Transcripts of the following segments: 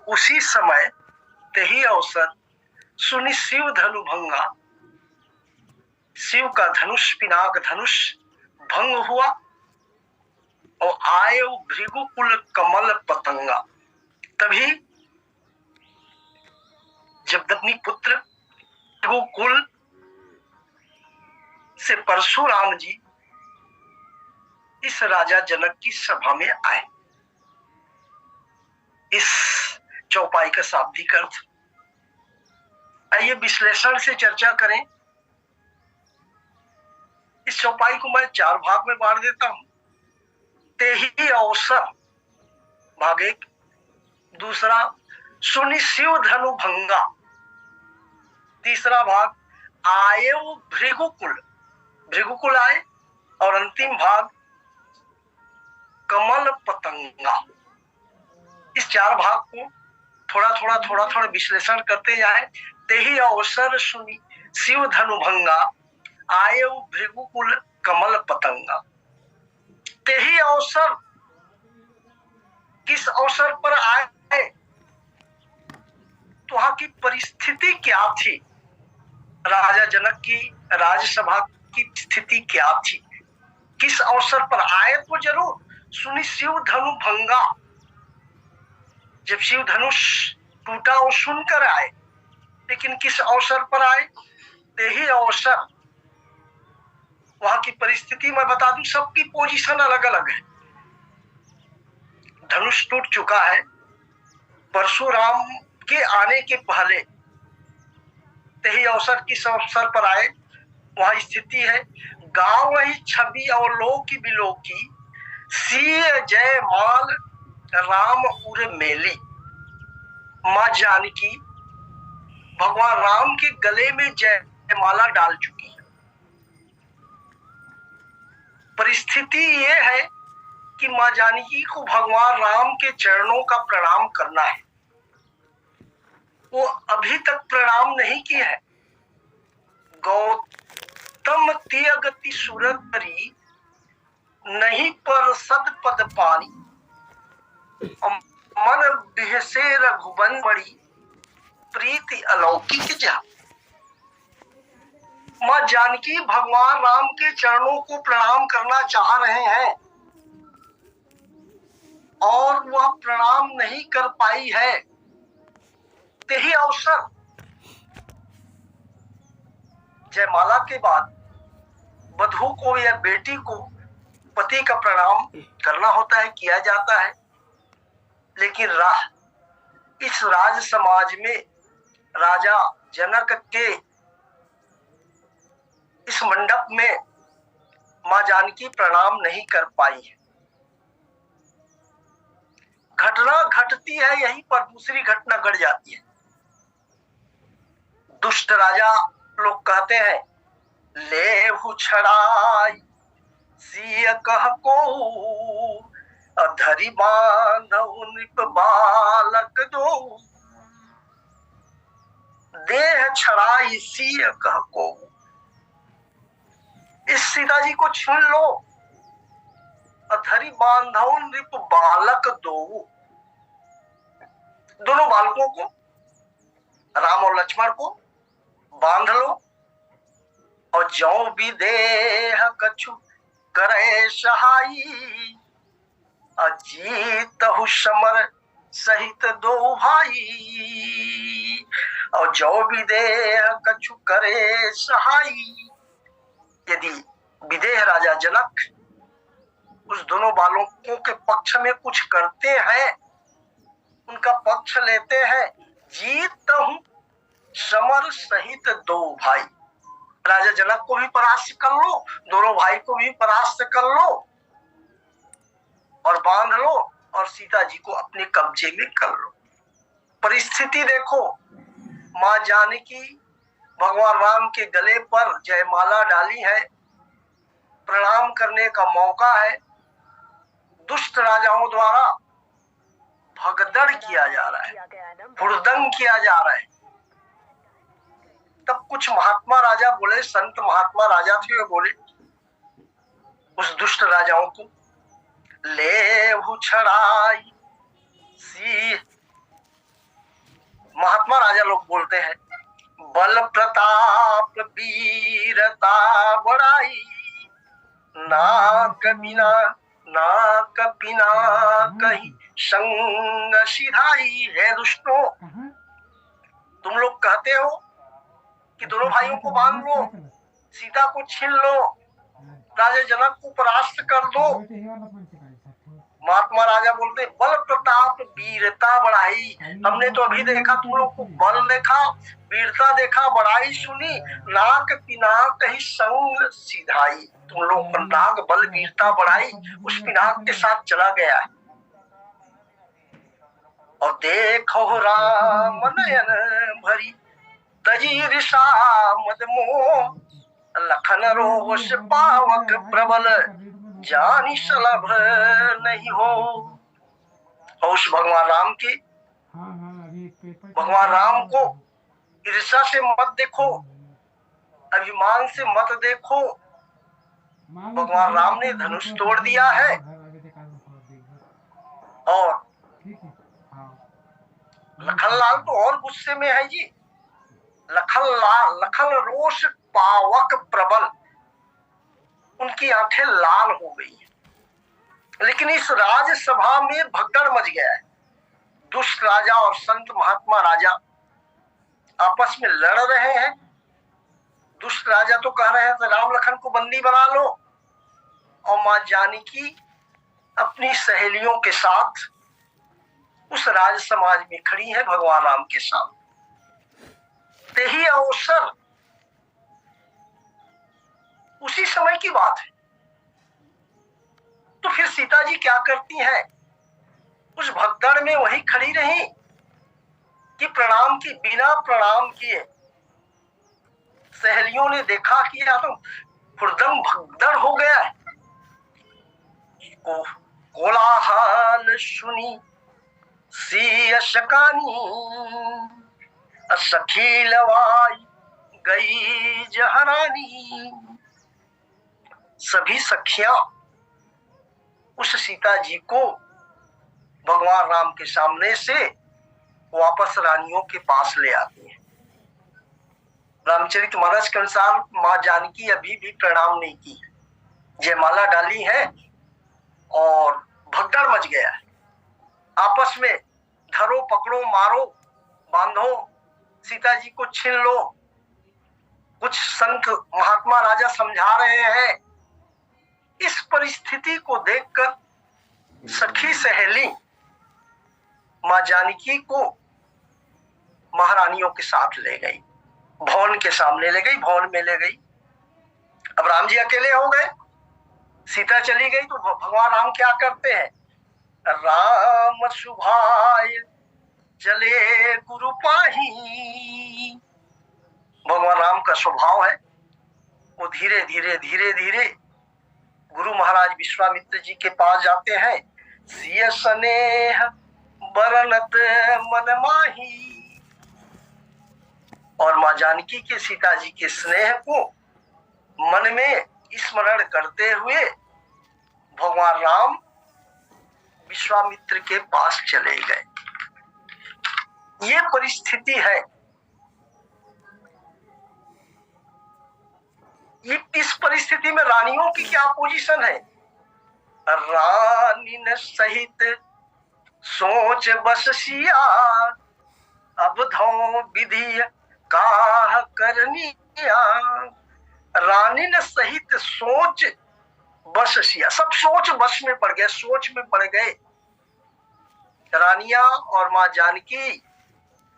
उसी समय तेही अवसर सुनि शिव धनु भंगा, शिव का धनुष पिनाक धनुष भंग हुआ और आए भृगुकुल कमल पतंगा। तभी जब अपनी पुत्र भृगुकुल से परशुराम जी इस राजा जनक की सभा में आए। इस चौपाई का शाब्दिक अर्थ आइए विश्लेषण से चर्चा करें। इस चौपाई को मैं 4 भाग में बांट देता हूं। तेही अवसर भाग 1, दूसरा सुनि शिव धनु भंगा, तीसरा भाग आयु भृगुकुल, भृगुकुल आए, और अंतिम भाग कमल पतंगा। इस 4 भाग को थोड़ा थोड़ा विश्लेषण करते जाए। तेही अवसर सुनि शिव धनु भंगा, आयु भृगुकुल कमल पतंगा। तेही अवसर, किस अवसर पर आए, तो वहां की परिस्थिति क्या थी, राजा जनक की राजसभा की स्थिति क्या थी, किस अवसर पर आए, तो जरूर सुनि शिव धनु भंगा। जब शिव धनुष टूटा वो सुनकर आए, लेकिन किस अवसर पर आए, तेही अवसर। वहां की परिस्थिति मैं बता दूं, सबकी पोजीशन अलग अलग है। धनुष टूट चुका है, परशुराम के आने के पहले तेही अवसर किस अवसर पर आए, वहां स्थिति है गांव वही छवि और लो की बिलो की, सीय जय माल राम उर मेली। मां जानकी भगवान राम के गले में जयमाला डाल चुकी है। परिस्थिति ये है कि मां जानकी को भगवान राम के चरणों का प्रणाम करना है। वो अभी तक प्रणाम नहीं की है। गौतम तियगति सूरत परी, नहीं पर सद पद पानी, मन बिहसे रघुबन बड़ी, प्रीति अलौकिक जा। मां जानकी भगवान राम के चरणों को प्रणाम करना चाह रहे हैं और वह प्रणाम नहीं कर पाई है। तेही अवसर, जयमाला के बाद वधू को या बेटी को पति का प्रणाम करना होता है, किया जाता है। लेकिन इस राज समाज में राजा जनक के इस मंडप में मां जानकी प्रणाम नहीं कर पाई है। घटना घटती है, यहीं पर दूसरी घटना घट जाती है। दुष्ट राजा लोग कहते हैं, लेहु छड़ाई सिय कह को, अधरी बांधउ नृप बालक दो, देह छड़ाई सिय कह को। इस सीता जी को छीन लो, अधरी बांधउ नृप बालक दो। दोनों बालकों को, राम और लक्ष्मण को बांध लो, और जौ भी देह कछु करे सहाई, अजीतहु समर सहित दो भाई। और जौ भी देह कछु करे सहाई, यदि विदेह राजा जनक उस दोनों बालकों के पक्ष में कुछ करते हैं, उनका पक्ष लेते हैं, जीतहु समर सहित दो भाई। राजा जनक को भी परास्त कर लो, दोनों भाई को भी परास्त कर लो और बांध लो, और सीता जी को अपने कब्जे में कर लो। परिस्थिति देखो, मां जानकी भगवान राम के गले पर जयमाला डाली है, प्रणाम करने का मौका है। दुष्ट राजाओं द्वारा भगदड़ किया जा रहा है, हुड़दंग किया जा रहा है। तब कुछ महात्मा राजा बोले, संत महात्मा राजा थे, वे बोले उस दुष्ट राजाओं को, लेहु छड़ाई सी करते हैं, बल प्रताप वीरता बड़ाई, नाक बिना कहीं संग सिधाई। है दुष्टों, तुम लोग कहते हो कि दोनों भाइयों को बांध लो, सीता को छीन लो, राजा जनक को परास्त कर दो। महात्मा राजा बोलते बल प्रताप वीरता बढ़ाई। हमने तो अभी देखा, तुम लोग को बल देखा, वीरता देखा, बढ़ाई सुनी, नाक पिनाक कहीं संग सिधाई। तुम लोग का नाक बल वीरता बढ़ाई उस पिनाक के साथ चला गया है। और देखो राम नयन भरी तजी ऋषा मद मोह, लखन रोष पावक प्रबल जानी सलभ नहीं हो। और उस भगवान राम को ईर्ष्या से मत देखो, अभिमान से मत देखो। भगवान राम ने धनुष तोड़ दिया है और लखनलाल तो और गुस्से में है जी। लखन रोष पावक प्रबल, उनकी आंखें लाल हो गई। लेकिन इस राजसभा में भगदड़ मच गया है। दुष्ट राजा और संत महात्मा राजा आपस में लड़ रहे हैं। दुष्ट राजा तो कह रहे हैं तो राम लखन को बंदी बना लो, और मां जानकी अपनी सहेलियों के साथ उस राज समाज में खड़ी है भगवान राम के साथ। यही अवसर उसी समय की बात है। तो फिर सीता जी क्या करती हैं? उस भगदड़ में वही खड़ी रही कि प्रणाम की, बिना प्रणाम किए। सहेलियों ने देखा कि या तो हुरदम भगदड़ हो गया है। कोलाहल सुनी सी शकानी, सखी लवाई गई जहरानी। सभी सखियां उस सीता जी को भगवान राम के सामने से वापस रानियों के पास ले आती हैं। रामचरितमानस के अनुसार मां जानकी अभी भी प्रणाम नहीं की, जयमाला डाली है और भगदड़ मच गया है। आपस में धरो पकड़ो मारो बांधो, सीता जी को छीन लो। कुछ संत महात्मा राजा समझा रहे हैं। इस परिस्थिति को देखकर सखी सहेली मां जानकी को महारानियों के साथ ले गई, भवन के सामने ले गई, भवन में ले गई। अब राम जी अकेले हो गए, सीता चली गई। तो भगवान राम क्या करते हैं? राम सुभाय चले गुरु पाही। भगवान राम का स्वभाव है, वो धीरे धीरे गुरु महाराज विश्वामित्र जी के पास जाते हैं। सिय स्नेह बरनत मन माही, और मां जानकी के सीता जी के स्नेह को मन में स्मरण करते हुए भगवान राम विश्वामित्र के पास चले गए। ये परिस्थिति है। इस परिस्थिति में रानियों की क्या पोजीशन है? रानी न सहित सोच बस सिया, अब धो विधि काह करनिया। रानी न सहित सोच बस सिया, सब सोच बस में पड़ गए, सोच में पड़ गए। रानियां और मां जानकी,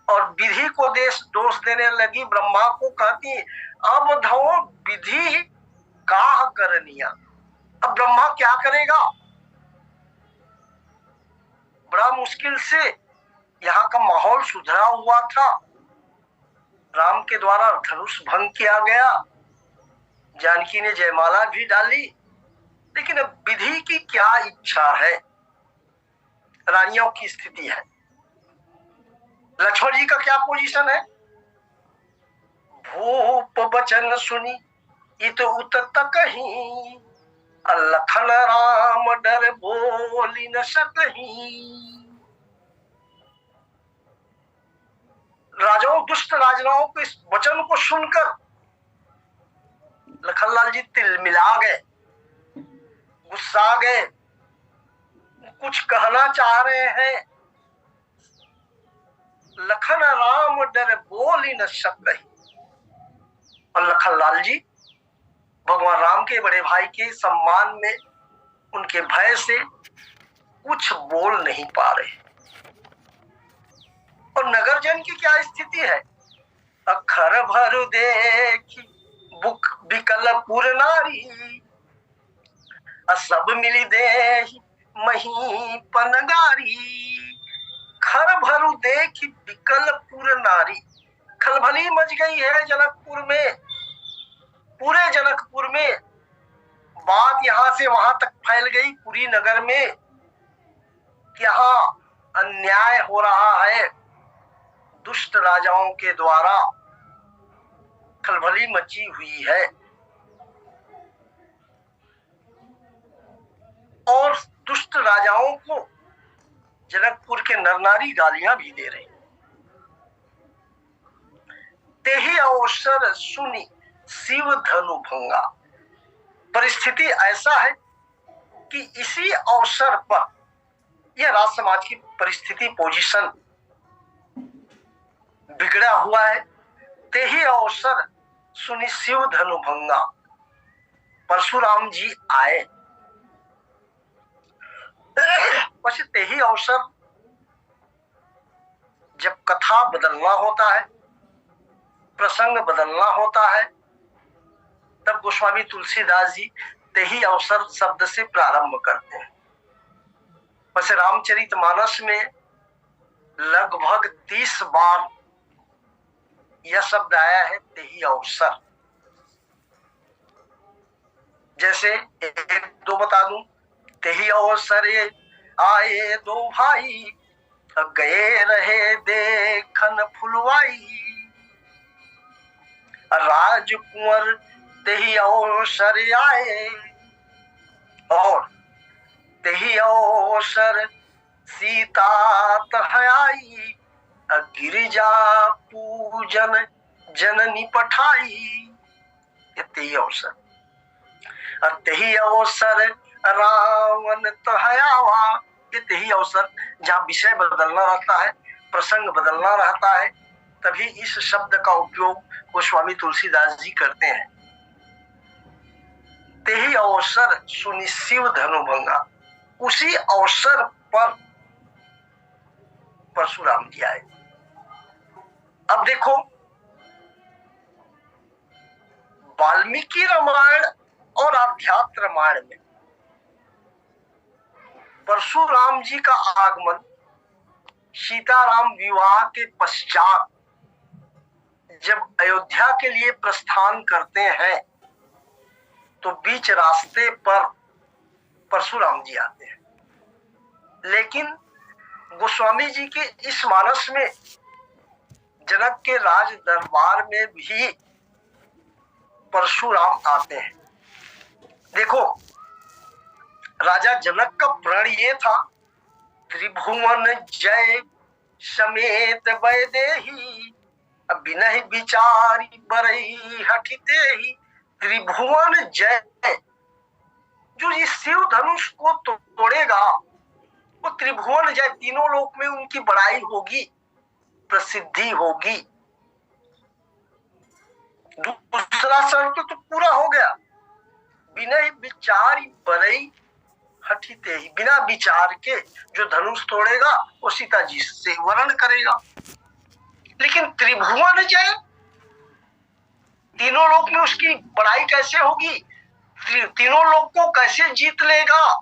और विधि को दोष देने लगी। ब्रह्मा को कहती अब धो विधि काह करनिया। अब ब्रह्मा क्या करेगा? बड़ा मुश्किल से यहाँ का माहौल सुधरा हुआ था। राम के द्वारा धनुष भंग किया गया, जानकी ने जयमाला भी डाली, लेकिन अब विधि की क्या इच्छा है? रानियों की स्थिति है। लक्ष्मण जी का क्या पोजीशन है? भूप वचन सुनी इत उत कहीं, लखन राम डर बोली न सकहीं। राजाओं, दुष्ट राजा राजनाओं को इस वचन को सुनकर लखनलाल जी तिलमिला गए, गुस्सा गए, कुछ कहना चाह रहे हैं। लखन राम डर बोल ही न सकई। और लखनलाल जी भगवान राम के बड़े भाई के सम्मान में उनके भय से कुछ बोल नहीं पा रहे। और नगर जन की क्या स्थिति है? अखर भर देखी बुक बिकल पुर नारी, सब मिली दे मही पनगारी। खर भरु देखी बिकल पुर नारी, खलबली मच गई है जनकपुर में, पूरे जनकपुर में। बात यहां से वहां तक फैल गई पूरी नगर में कि यहां अन्याय हो रहा है, दुष्ट राजाओं के द्वारा खलबली मची हुई है। और दुष्ट राजाओं को जनकपुर के नर नारी गालियां भी दे रहे। तेही अवसर सुनी शिव धनु भंगा। परिस्थिति ऐसा है कि इसी अवसर पर यह राज समाज की परिस्थिति पोजीशन बिगड़ा हुआ है। तेही अवसर सुनी शिव धनु भंगा। परशुराम जी आए। बस तेही अवसर जब कथा बदलना होता है, प्रसंग बदलना होता है, तब गोस्वामी तुलसीदास जी तेही अवसर शब्द से प्रारंभ करते हैं। वैसे रामचरितमानस में लगभग 30 बार यह शब्द आया है, तेही अवसर। जैसे एक दो बता दूं। तेही अवसर आए दो भाई, गए रहे देखन फुलवाई। राजकुंवर तेही अवसर आए, और तेही अवसर सीता तह आई। गिरिजा पूजन जननी पठाई। ये तेही अवसर। और तेही अवसर रावण तह आवा। ये तेही अवसर जहाँ विषय बदलना रहता है, प्रसंग बदलना रहता है, तभी इस शब्द का उपयोग गोस्वामी तुलसीदास जी करते हैं। तेही अवसर सुनि शिव धनु भंगा। उसी अवसर पर परशुराम जी आए। अब देखो, वाल्मीकि रामायण और अध्यात्म रामायण में परशुराम जी का आगमन सीताराम विवाह के पश्चात जब अयोध्या के लिए प्रस्थान करते हैं, तो बीच रास्ते पर परशुराम जी आते हैं। लेकिन गोस्वामी जी के इस मानस में जनक के राज दरबार में भी परशुराम आते हैं। देखो, राजा जनक का प्रण ये था, त्रिभुवन जय समेत वैदेही, बिनहि विचारी बरई हठिते ही। त्रिभुवन जय, जो इस शिव धनुष को तोड़ेगा वो त्रिभुवन जय, तीनों लोक में उनकी बड़ाई होगी, प्रसिद्धि होगी। दूसरा शर्त तो पूरा हो गया, बिनहि विचारी बरई हठिते ही। बिना विचार के जो धनुष तोड़ेगा वो सीता जी से वर्ण करेगा। लेकिन त्रिभुवन जय, तीनों लोक में उसकी बड़ाई कैसे होगी, तीनों लोक को कैसे जीत लेगा?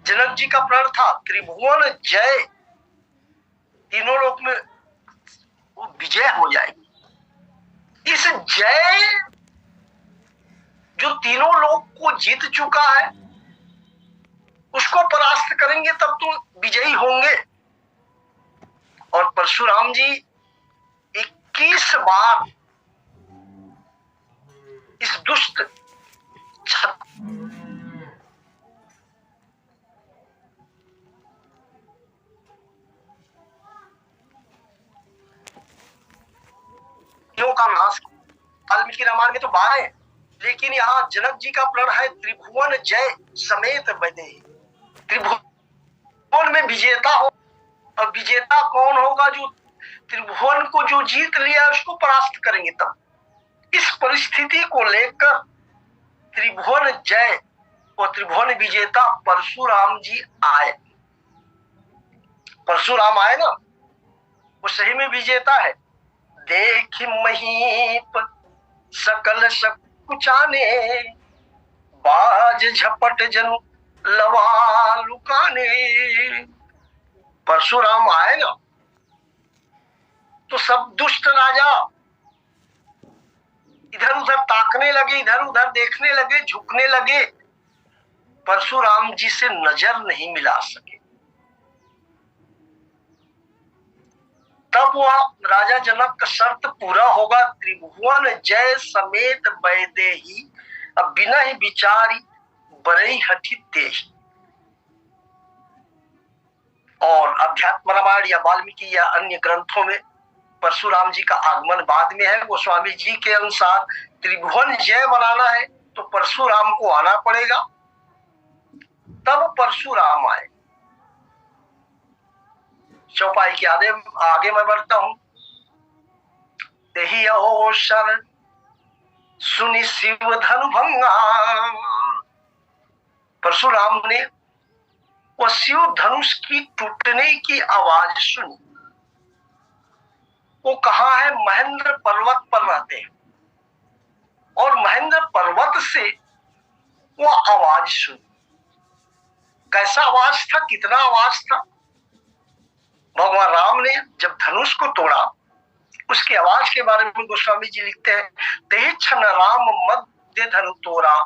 जनक जी का प्रण था त्रिभुवन जय, तीनों लोक में वो विजय हो जाएगी। इस जय जो तीनों लोक को जीत चुका है, उसको परास्त करेंगे तब तो विजयी होंगे। और परशुराम जी 21 बार इस दुष्ट वाल्मीकि रामायण में तो 12 है, लेकिन यहाँ जनक जी का प्रण है त्रिभुवन जय समेत बदे। त्रिभुवन में विजेता हो, और विजेता कौन होगा? जो त्रिभुवन को जो जीत लिया उसको परास्त करेंगे। तब इस परिस्थिति को लेकर त्रिभुवन जय और त्रिभुवन विजेता परशुराम जी आए। परशुराम आए ना, वो सही में विजेता है। देख महीप सकल सकुचाने, बाज झपट जनु लवा लुकाने। परशुराम आए ना तो सब दुष्ट राजा इधर उधर ताकने लगे, इधर उधर देखने लगे, झुकने लगे, परशुराम जी से नजर नहीं मिला सके। तब वह राजा जनक का शर्त पूरा होगा, त्रिभुवन जय समेत बैदेही, अब बिना ही विचारी बरई हठी देही। और अध्यात्म रामायण या वाल्मीकि या अन्य ग्रंथों में परशुराम जी का आगमन बाद में है। गोस्वामी जी के अनुसार त्रिभुवन जय बनाना है तो परशुराम को आना पड़ेगा, तब परशुराम आए। चौपाई के आगे मैं बढ़ता हूं। तेहि अवसर सुनि शिव धनु भंगा, परशुराम ने वो शिव धनुष की टूटने की आवाज सुनी। वो कहाँ है? महेंद्र पर्वत पर रहते हैं, और महेंद्र पर्वत से वो आवाज सुनी। कैसा आवाज था, कितना आवाज था? भगवान राम ने जब धनुष को तोड़ा, उसकी आवाज के बारे में गोस्वामी जी लिखते हैं, तेहि क्षण राम मध्य धनु तोरा,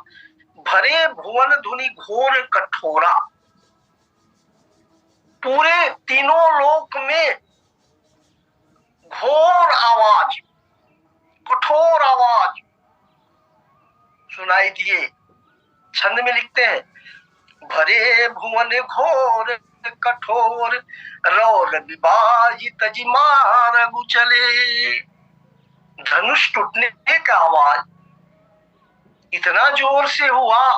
भरे भुवन धुनि घोर कठोरा। पूरे तीनों लोक में घोर आवाज, कठोर आवाज सुनाई दिए। छंद में लिखते हैं, भरे भुवन घोर कठोर, रौर विबाज तजी मारगु चले। धनुष टूटने का आवाज इतना जोर से हुआ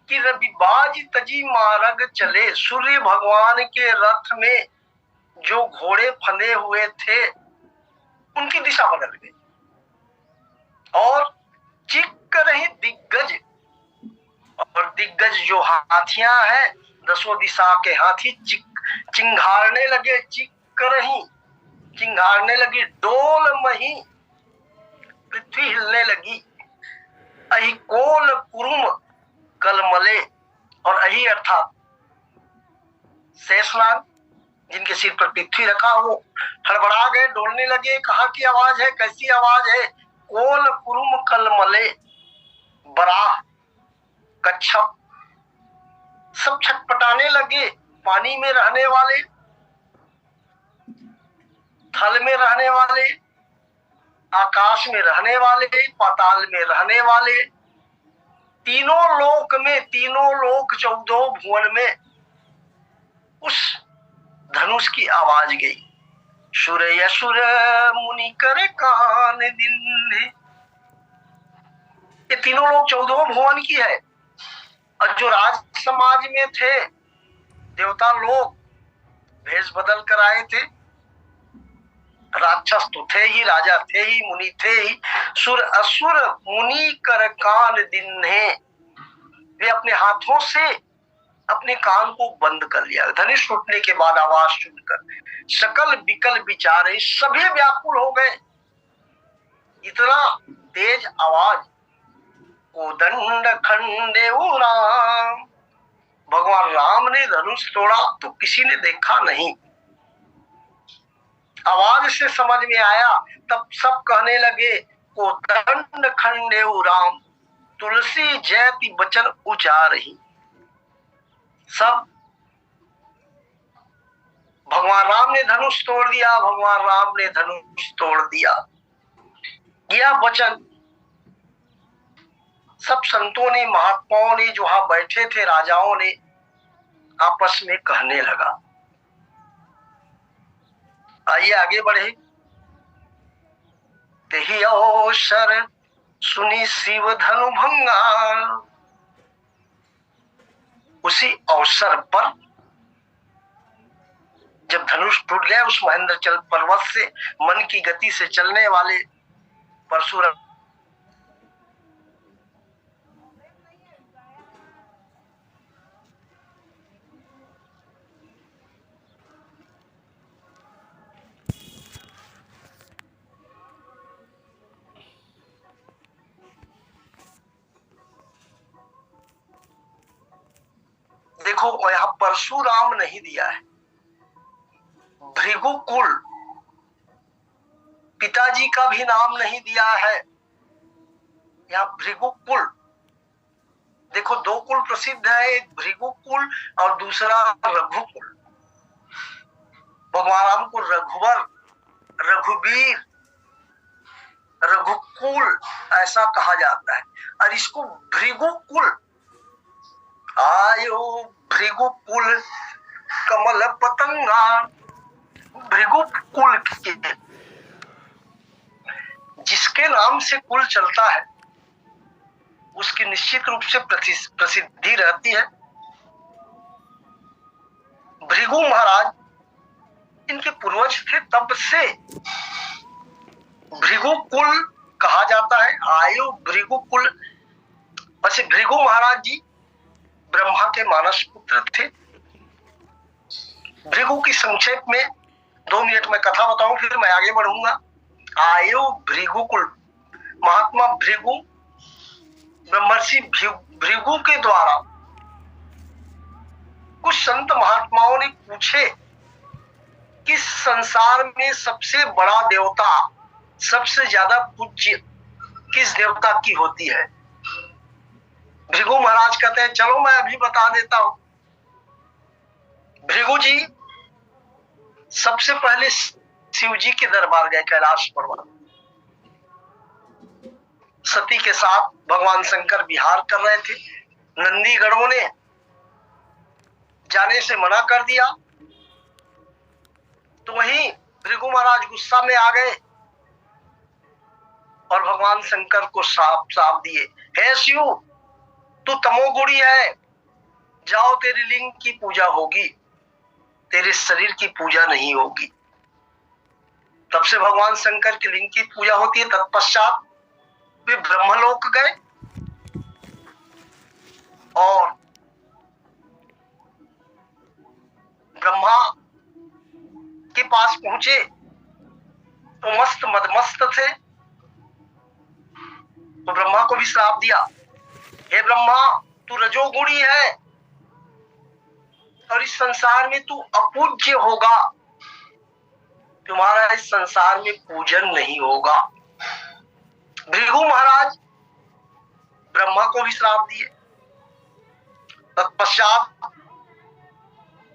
कि रविबाज तजी मार्ग चले। सूर्य भगवान के रथ में जो घोड़े फंदे हुए थे उनकी दिशा बदल गई, और चिक्क रही दिग्गज, और दिग्गज जो हाथियां हैं, 10 दिशा के हाथी चिंघारने लगे, चिक्क रही चिंघारने लगी, डोल मही पृथ्वी हिलने लगी। अहि कोल कुरुम कलमले, और अहि अर्थात शेषनाग जिनके सिर पर पृथ्वी रखा, वो हड़बड़ा गए, डोलने लगे। कहाँ की आवाज है, कैसी आवाज है? कोल कुरुम कलमले, बराह कच्छप सब छटपटाने लगे। पानी में रहने वाले, थल में रहने वाले, आकाश में रहने वाले, पाताल में रहने वाले, तीनों लोक में, तीनों लोक 14 भुवन में उस धनुष की आवाज गई। सुर यसुर मुनि करे कान दिन। ये तीनों लोग 14 भुवन की है। और जो राज समाज में थे देवता लोग भेष बदल कर आए थे, राक्षस तो थे ही, राजा थे ही, मुनि थे ही। सुर असुर मुनि कर कान दिन्हे, वे अपने हाथों से अपने कान को बंद कर लिया। धनुष टूटने के बाद आवाज सुनकर सकल विकल विचारे, सभी व्याकुल हो गए। इतना तेज आवाज, कोदंड खंडे राम, भगवान राम ने धनुष तोड़ा तो किसी ने देखा नहीं। आवाज से समझ में आया, तब सब कहने लगे, कोदंड खंडे राम, तुलसी जयति बचन उचारही। सब भगवान राम ने धनुष तोड़ दिया, भगवान राम ने धनुष तोड़ दिया। यह वचन सब संतों ने, महात्माओं ने, जो वहां बैठे थे राजाओं ने आपस में कहने लगा। आइए आगे बढ़े। तेहि अवसर सुनी शिव धनु भंगा। उसी अवसर पर जब धनुष टूट गया उस महेंद्रचल पर्वत से, मन की गति से चलने वाले परशुराम देखो यहां परशुराम नहीं दिया है, भृगुकुल पिताजी का भी नाम नहीं दिया है, यहाँ भृगुकुल। देखो दो कुल प्रसिद्ध है, एक भृगुकुल और दूसरा रघुकुल। भगवान राम को रघुवर, रघुवीर, रघुकुल ऐसा कहा जाता है। और इसको भृगुकुल, आयो भृगुकुल कमल पतंगा, भृगुकुल के जिसके नाम से कुल चलता है उसकी निश्चित रूप से प्रसिद्धि रहती है। भृगु महाराज इनके पूर्वज थे, तब से भृगुकुल कहा जाता है। आयु भृगुकुल। वैसे भृगु महाराज जी ब्रह्मा के मानस पुत्र थे। भृगु की संक्षेप में 2 मिनट में कथा बताऊं, फिर मैं आगे बढ़ूंगा। आयु भृगुकुल, महात्मा भृगु, ब्रह्मर्षि भृगु के द्वारा कुछ संत महात्माओं ने पूछे कि संसार में सबसे बड़ा देवता, सबसे ज्यादा पूज्य किस देवता की होती है। भृगु महाराज कहते हैं चलो मैं अभी बता देता हूं। भृगु जी सबसे पहले शिव जी के दरबार गए, कैलाश पर्वत। सती के साथ भगवान शंकर विहार कर रहे थे, नंदीगणों ने जाने से मना कर दिया, तो वहीं भृगु महाराज गुस्सा में आ गए और भगवान शंकर को साप दिए, हे शिव तू तमोगुणी है, जाओ तेरी लिंग की पूजा होगी, तेरे शरीर की पूजा नहीं होगी। तब से भगवान शंकर की लिंग की पूजा होती है। तत्पश्चात वे ब्रह्मलोक गए और ब्रह्मा के पास पहुंचे तो मस्त मदमस्त थे, तो ब्रह्मा को भी श्राप दिया, हे ब्रह्मा तू रजोगुणी है और इस संसार में तू अपूज्य होगा, तुम्हारा इस संसार में पूजन नहीं होगा। भृगु महाराज ब्रह्मा को भी श्राप दिए। तत्पश्चात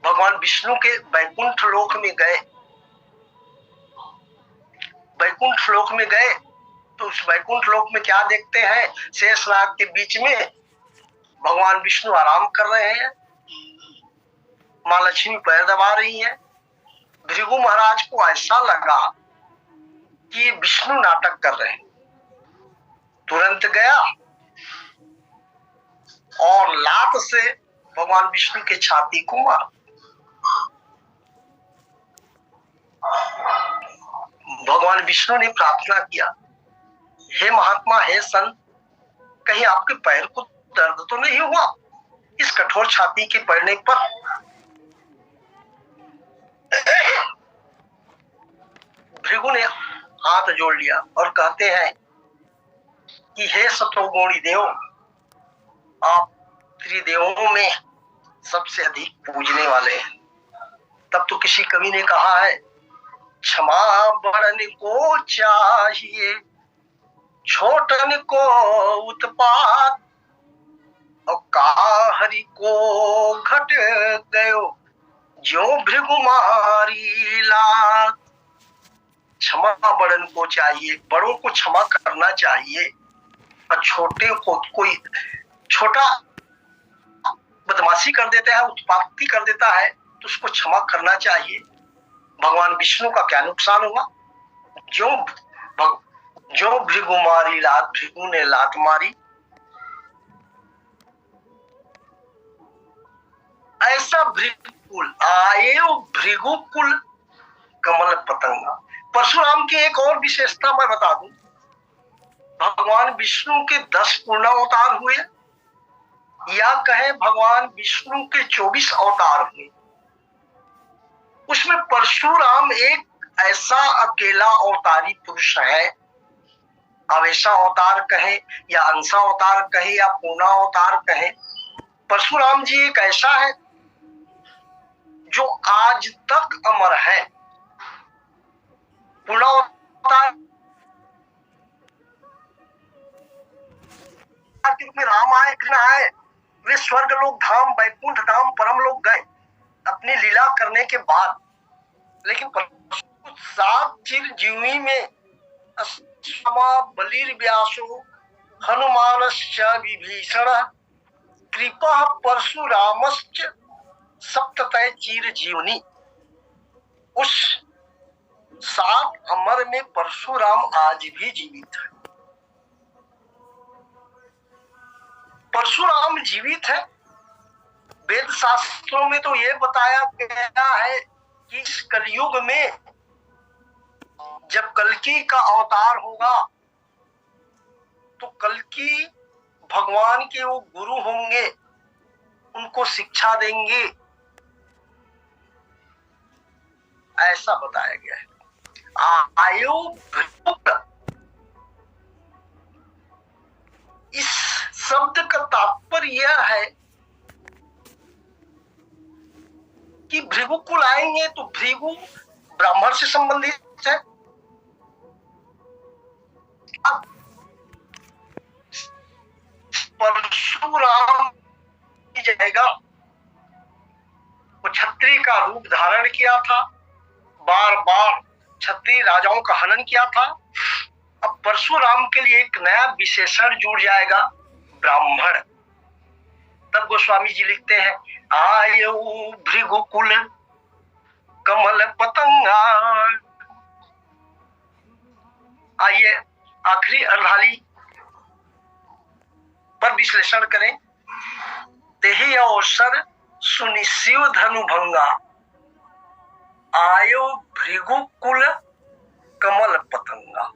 भगवान विष्णु के वैकुंठ लोक में गए। वैकुंठ लोक में गए तो उस वैकुंठ लोक में क्या देखते हैं, शेषनाग के बीच में भगवान विष्णु आराम कर रहे हैं, माँ लक्ष्मी पैर दबा रही हैं। भृगु महाराज को ऐसा लगा कि ये विष्णु नाटक कर रहे हैं, तुरंत गया और लात से भगवान विष्णु के छाती को मारा। भगवान विष्णु ने प्रार्थना किया, हे महात्मा, हे संत, कहीं आपके पैर को दर्द तो नहीं हुआ इस कठोर छाती के पड़ने पर। भृगु ने हाथ जोड़ लिया और कहते हैं कि हे सतोगुणी देव, आप त्रिदेवों में सबसे अधिक पूजने वाले हैं। तब तो किसी कवि ने कहा है, क्षमा बड़न को चाहिए, छोटन को उत्पात, और काहरी को घट गयो जो भृगुमारी लात। क्षमा बड़न को चाहिए, बड़ों को क्षमा करना चाहिए, और छोटे को कोई छोटा बदमाशी कर देता है, उत्पाती कर देता है तो उसको क्षमा करना चाहिए। भगवान विष्णु का क्या नुकसान हुआ, जो भृगु मारी लात, भृगु ने लात मारी, ऐसा भृगुकुल आये भृगुकुल कमल पतंगा। परशुराम की एक और विशेषता मैं बता दूं, भगवान विष्णु के 10 पूर्णावतार हुए, या कहे भगवान विष्णु के 24 अवतार हुए, उसमें परशुराम एक ऐसा अकेला अवतारी पुरुष है। अवेशा अवतार कहे या अंशा अवतार कहे या पूर्णा अवतार कहे, परशुराम जी एक ऐसा है जो आज तक अमर है। पूर्णा अवतार के रूप में राम आए, कृष्ण आए, वे स्वर्ग लोक धाम, वैकुंठ धाम, परम लोक गए अपनी लीला करने के बाद। लेकिन 7 चिरजीवी में बलिर्व्यासो हनुमानश्च विभीषण कृपा परशुरामश्च सप्ततय चिरजीवनी। उस 7 अमर में परशुराम आज भी जीवित है। परशुराम जीवित है। वेद शास्त्रों में तो ये बताया गया है कि इस कलयुग में जब कल्कि का अवतार होगा तो कल्कि भगवान के वो गुरु होंगे, उनको शिक्षा देंगे, ऐसा बताया गया है। आयु इस शब्द का तात्पर्य यह है कि भृगुकुल आएंगे तो भृगु ब्राह्मण से संबंधित है। अब परशुराम की जाएगा, वो क्षत्रिय का रूप धारण किया था, बार बार क्षत्रिय राजाओं का हनन किया था। अब परशुराम के लिए एक नया विशेषण जुड़ जाएगा, ब्राह्मण। तब गोस्वामी जी लिखते हैं, आयु भृगुकुल कमल पतंगा। आइए आखिरी अर्धाली पर विश्लेषण करें। तेहि अवसर सुनि शिव धनु भंगा, आयो भृगुकुल कमल पतंगा।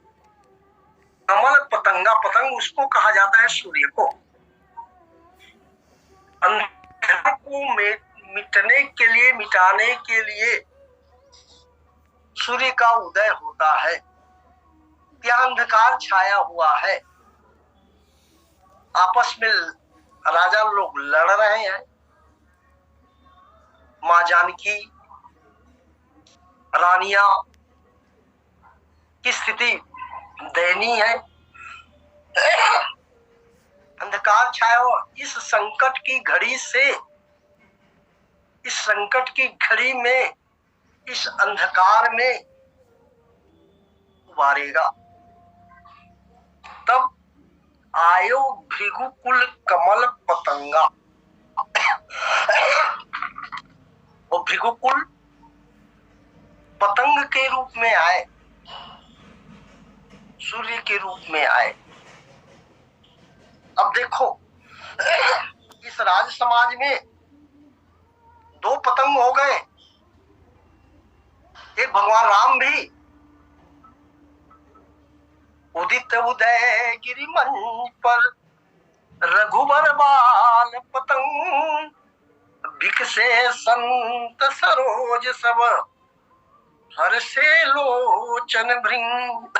कमल पतंगा, पतंग उसको कहा जाता है सूर्य को। अंधकार को मिटने के लिए, मिटाने के लिए सूर्य का उदय होता है। यहाँ अंधकार छाया हुआ है, आपस में राजा लोग लड़ रहे हैं, मां जानकी रानियां की स्थिति दयनीय है। अंधकार छाया हुआ, इस संकट की घड़ी से, इस संकट की घड़ी में, इस अंधकार में उबारेगा। तब आयो भृगुकुल कमल पतंगा। वो भृगुकुल पतंग के रूप में आए, सूर्य के रूप में आए। अब देखो, इस राज समाज में 2 पतंग हो गए। एक भगवान राम भी उदित उदय गिरि मंच पर रघुवर बाल पतंग, बिकसे संत सरोज सब हर से लोचन भृंग।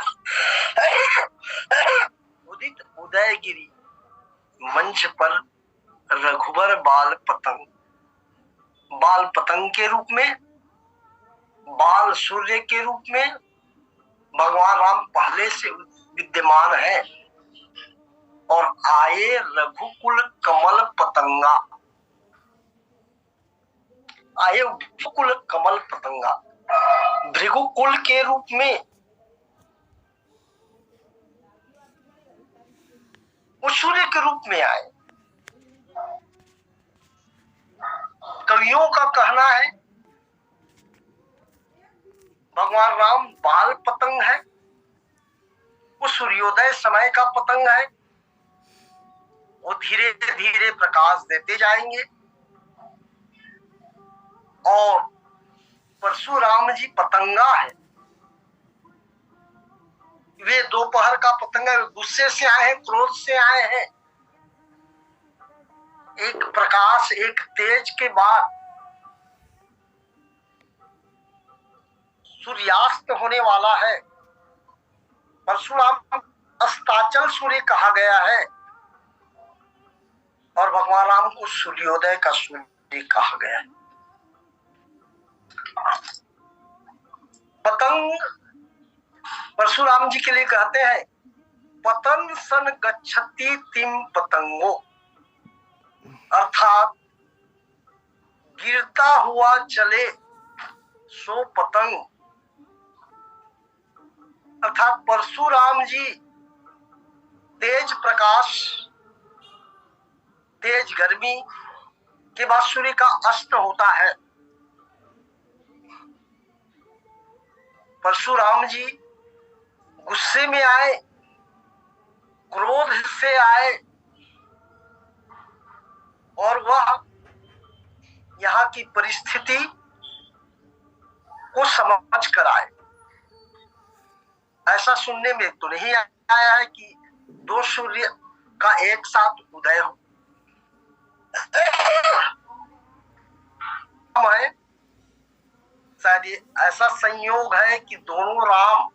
उदित उदय गिरि मंच पर रघुवर बाल पतंग, बाल पतंग के रूप में, बाल सूर्य के रूप में भगवान राम पहले से विद्यमान है। और आए रघुकुल कमल पतंगा, आए भृगुकुल कमल पतंगा। भृगुकुल के रूप में वो सूर्य के रूप में आए। कवियों का कहना है भगवान राम बाल पतंग है वो सूर्योदय समय का पतंग है, वो धीरे धीरे प्रकाश देते जाएंगे। और परशुराम जी पतंगा है, वे दोपहर का पतंग है, गुस्से से आए हैं, क्रोध से आए हैं। एक प्रकाश, एक तेज के बाद सूर्यास्त होने वाला है। परशुराम अस्ताचल सूर्य कहा गया है और भगवान राम को सूर्योदय का सूर्य कहा गया है। पतंग परशुराम जी के लिए कहते हैं, पतन सन गच्छति तिम पतंगो, अर्थात गिरता हुआ चले सो पतंग। अर्थात परशुराम जी तेज प्रकाश, तेज गर्मी के बाद सूर्य का अस्त होता है। परशुराम जी गुस्से में आए, क्रोध से आए और वह यहाँ की परिस्थिति को समझ कर आए। ऐसा सुनने में तो नहीं आया है कि दो सूर्य का एक साथ उदय हो। शायद ऐसा संयोग है कि दोनों राम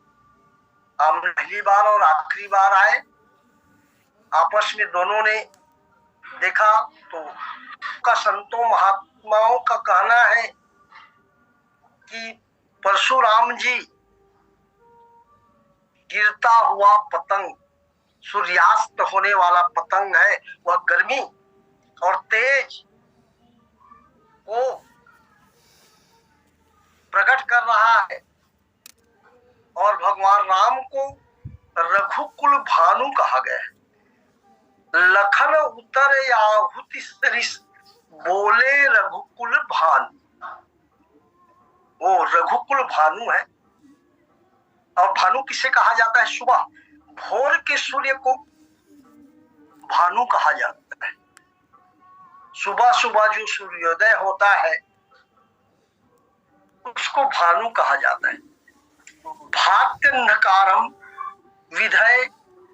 पहली बार और आखिरी बार आए, आपस में दोनों ने देखा तो का संतों महात्माओं का कहना है कि परशुराम जी गिरता हुआ पतंग, सूर्यास्त होने वाला पतंग है, वह गर्मी और तेज को प्रकट कर रहा है। और भगवान राम को रघुकुल भानु कहा गया है। लखन उतर आहुति सरिस बोले रघुकुल भानु, वो रघुकुल भानु है। और भानु किसे कहा जाता है? सुबह भोर के सूर्य को भानु कहा जाता है। सुबह सुबह जो सूर्योदय होता है उसको भानु कहा जाता है। भात्यंधकारम विधय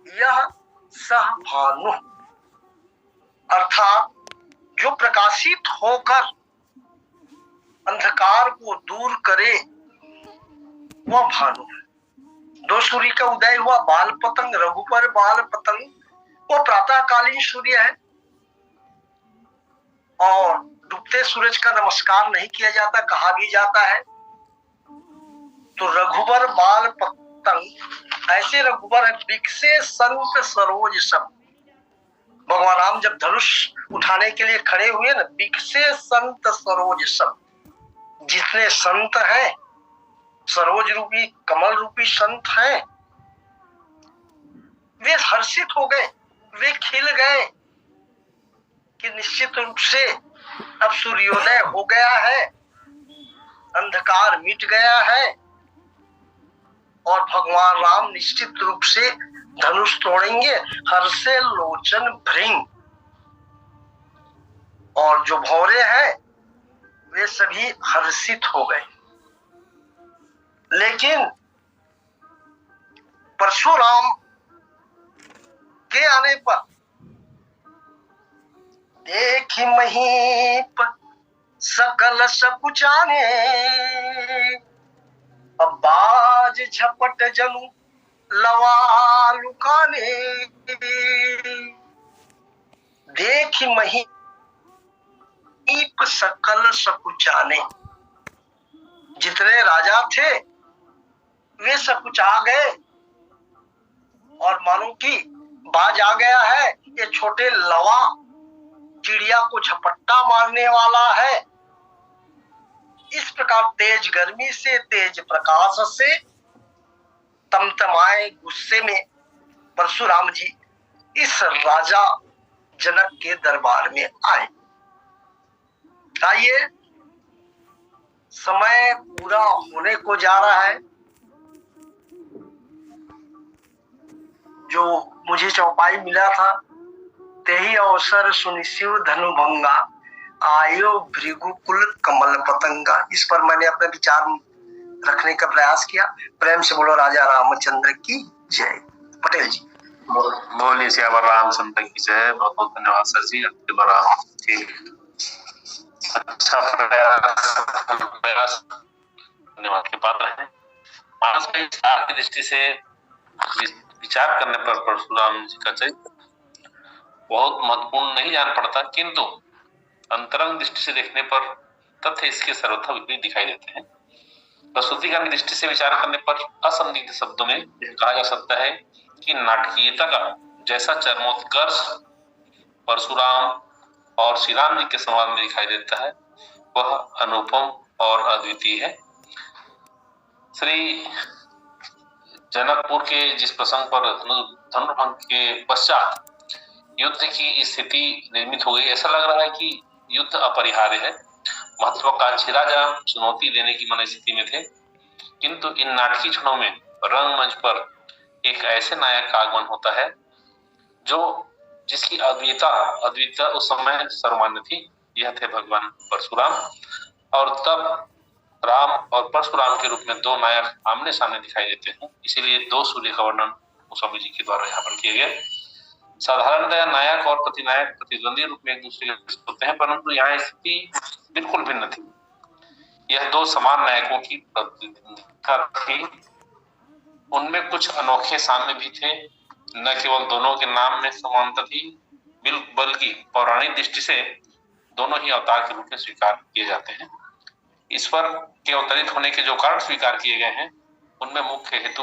यह सह भानु, अर्थात जो प्रकाशित होकर अंधकार को दूर करे वह भानु है। दो सूर्य का उदय हुआ, बाल पतंग, रघुपर बाल पतंग, वो प्रातःकालीन सूर्य है और डूबते सूरज का नमस्कार नहीं किया जाता, कहा भी जाता है। तो रघुबर बाल पतंग ऐसे रघुबर है, बिकसे संत सरोज सब। भगवान राम जब धनुष उठाने के लिए खड़े हुए ना, बिकसे संत सरोज सब, जितने संत हैं, सरोज रूपी कमल रूपी संत हैं, वे हर्षित हो गए, वे खिल गए कि निश्चित रूप से अब सूर्योदय हो गया है, अंधकार मिट गया है और भगवान राम निश्चित रूप से धनुष तोड़ेंगे। हर्षे लोचन भृंग, और जो भौरे हैं वे सभी हर्षित हो गए। लेकिन परशुराम के आने पर देखी महीप सकल सकुचाने, अब बाज झपट जनु लवा लुकाने। देखी महीप सकल सकुचाने, जितने राजा थे वे सकुचा गए और मानो कि बाज आ गया है, ये छोटे लवा चिड़िया को झपट्टा मारने वाला है। इस प्रकार तेज गर्मी से, तेज प्रकाश से तमतमाए गुस्से में परशुराम जी इस राजा जनक के दरबार में आए। आइए, समय पूरा होने को जा रहा है। जो मुझे चौपाई मिला था, तेही अवसर सुनि शिव धनु भंगा, आयो भृगुकुल कमल पतंगा। इस पर मैंने अपने विचार रखने का प्रयास किया। प्रेम से बोलो राजा रामचंद्र की जय। पटेल जी। बोलिए सियावर रामचंद्र की जय। बहुत बहुत धन्यवाद सर जी, आपके द्वारा अच्छा प्रयास धन्यवाद के पात्र है। मानस का विचार की दृष्टि से विचार करने पर परशुराम जी का चरित्र बहुत महत्वपूर्ण नहीं जान पड़ता, किंतु अंतरंग दृष्टि से देखने पर तथ्य इसके सर्वथा विपरीत दिखाई देते हैं। प्रस्तुतिकरण की दृष्टि से विचार करने पर असंदिग्ध शब्दों में कहा जा सकता है कि नाटकीयता का जैसा चरमोत्कर्ष परशुराम और श्री राम जी के संवाद में दिखाई देता है, वह अनुपम और अद्वितीय है। श्री जनकपुर के जिस प्रसंग पर धनुर्भंग के पश्चात युद्ध की स्थिति निर्मित हो गई, ऐसा लग रहा है कि युद्ध अपरिहार्य है। महत्वाकांक्षी राजा चुनौती देने की मनस्थिति में थे, किंतु इन नाटकीय क्षणों में रंगमंच पर एक ऐसे नायक का आगमन होता है जो जिसकी अद्वितीयता उस समय सर्वमान्य थी। यह थे भगवान परशुराम। और तब राम और परशुराम के रूप में दो नायक आमने सामने दिखाई देते हैं, इसीलिए दो सूर्य का वर्णन गोस्वामी जी के द्वारा यहाँ पर किया गया। साधारणतः नायक और प्रतिनायक प्रतिद्वंदी रूप में एक दूसरे के होते हैं, परंतु यहाँ स्थिति बिल्कुल भिन्न थी। यह दो समान नायकों की प्रतिद्वंदिता थी। उनमें कुछ अनोखे साम्य भी थे। न केवल दोनों के नाम में समानता थी, बल्कि पौराणिक दृष्टि से दोनों ही अवतार के रूप में स्वीकार किए जाते हैं। ईश्वर के अवतरित होने के जो कारण स्वीकार किए गए हैं, उनमें मुख्य हेतु